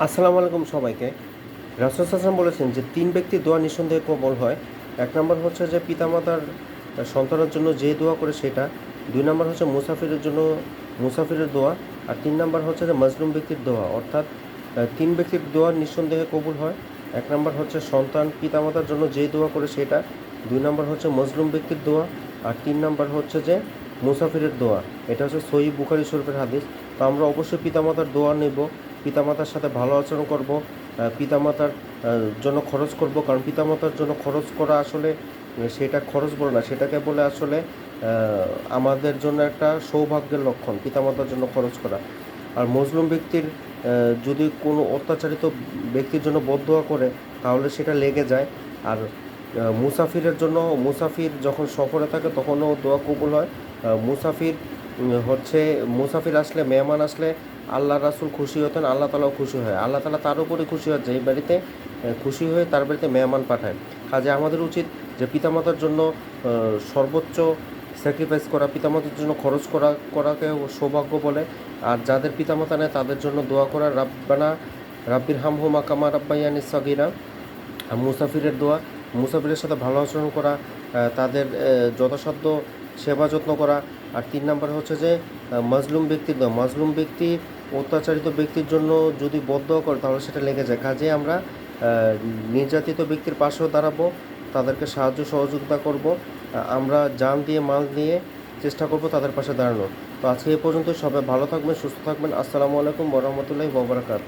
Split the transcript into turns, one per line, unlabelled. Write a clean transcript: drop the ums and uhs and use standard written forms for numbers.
আসসালামু আলাইকুম সবাইকে। রাসূল সাল্লাল্লাহু বলেছেন যে ৩ ব্যক্তির দোয়া নিঃসন্দেহে কবুল হয়। ১ নম্বর হচ্ছে যে পিতামাতার সন্তানের জন্য যে দোয়া করে সেটা। ২ নম্বর হচ্ছে মুসাফিরের জন্য মুসাফিরের দোয়া। আর ৩ নম্বর হচ্ছে যে মাজলুম ব্যক্তির দোয়া। অর্থাৎ ৩ ব্যক্তির দোয়া নিঃসন্দেহে কবুল হয়। ১ নম্বর হচ্ছে সন্তান পিতামাতার জন্য যে দোয়া করে সেটা। ২ নম্বর হচ্ছে মজলুম ব্যক্তির দোয়া। আর ৩ নম্বর হচ্ছে যে মুসাফিরের দোয়া। এটা হচ্ছে সহিহ বুখারী শরীফের হাদিস। তো আমরা অবশ্যই পিতামাতার দোয়া নেব, পিতামাতার সাথে ভালো আচরণ করব, পিতামাতার জন্য খরচ করব। কারণ পিতামাতার জন্য খরচ করা আসলে সেটা খরচ বলে না, সেটাকে বলে আসলে আমাদের জন্য একটা সৌভাগ্যের লক্ষণ পিতামাতার জন্য খরচ করা। আর মজলুম ব্যক্তির যদি কোনো অত্যাচারিত ব্যক্তির জন্য বদদোয়া করে তাহলে সেটা লেগে যায়। আর মুসাফিরের জন্য, মুসাফির যখন সফরে থাকে তখনও দোয়া কবুল হয়। মুসাফির হচ্ছে মুসাফির আসলে, মেহমান আসলে আল্লাহ রাসূল খুশি হতেন, আল্লাহ তাআলাও খুশি হয়। আল্লাহ তাআলা তার উপরে খুশি হয় যেই বাড়িতে খুশি হয়ে তার বাড়িতে মেহমান পাঠায়। কাজে আমাদের উচিত যে পিতামাতার জন্য সর্বোচ্চ স্যাক্রিফাইস করা, পিতামাতার জন্য খরচ করাকে সৌভাগ্য বলে। আর যাদের পিতামাতা নেই তাদের জন্য দোয়া করা, রাব্বির হামহুমা কামা রাব্বায়ানি সগীরা। আর মুসাফিরের দোয়া, মুসাফিরের সাথে ভালো আচরণ করা, তাদের যথাসাধ্য সেবা যত্ন করা। আর ৩ নাম্বার হচ্ছে যে মাজলুম ব্যক্তির দোয়া। মাজলুম ব্যক্তি, অত্যাচারিত ব্যক্তির জন্য যদি বদদোয়া করে তাহলে সেটা লেগে যায়। কাজেই আমরা নির্যাতিত ব্যক্তির পাশেও দাঁড়াবো, তাদেরকে সাহায্য সহযোগিতা করব। আমরা জান দিয়ে মাল দিয়ে চেষ্টা করব তাদের পাশে দাঁড়ানোর। তো আজকে এ পর্যন্ত। সবাই ভালো থাকবেন, সুস্থ থাকবেন। আসসালামু আলাইকুম ওয়া রাহমাতুল্লাহি ওয়া বারাকাতুহু।